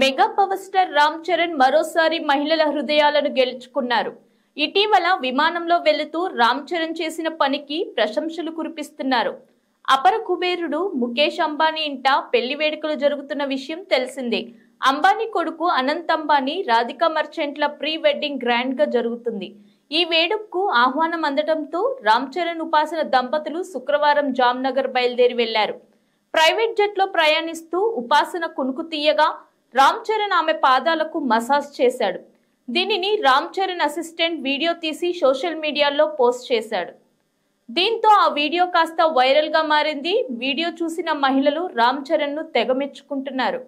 Mega power star Ram Charan మరోసారి మహిళల హృదయాలను గెలుచుకున్నారు. ఇటీవల విమానంలో వెళుతూ రామ్ చరణ్ చేసిన పనికి ప్రశంసలు కురిపిస్తున్నారు. అపర కుబేరుడు ముఖేష్ అంబానీ ఇంట పెళ్లి వేడుకలు జరుగుతున్న విషయం తెలిసిందే. అంబానీ కొడుకు అనంత్ అంబానీ రాధికా మర్చెంట్ల ప్రీ వెడ్డింగ్ గ్రాండ్ గా జరుగుతుంది. ఈ వేడుకకు ఆహ్వానం అందడంతో రామ్ చరణ్ ఉపాసన దంపతులు శుక్రవారం జామ్నగర్ బయలుదేరి వెళ్లారు. ప్రైవేట్ జెట్ లో ప్రయాణిస్తూ ఉపాసన కునుకు తీయగా రామ్ చరణ్ ఆమె పాదాలకు మసాజ్ చేశాడు. దీనిని రామ్ చరణ్ అసిస్టెంట్ వీడియో తీసి సోషల్ మీడియాలో పోస్ట్ చేశాడు. దీంతో ఆ వీడియో కాస్త వైరల్ గా మారింది. వీడియో చూసిన మహిళలు రామ్ చరణ్ ను తెగ మెచ్చుకుంటున్నారు.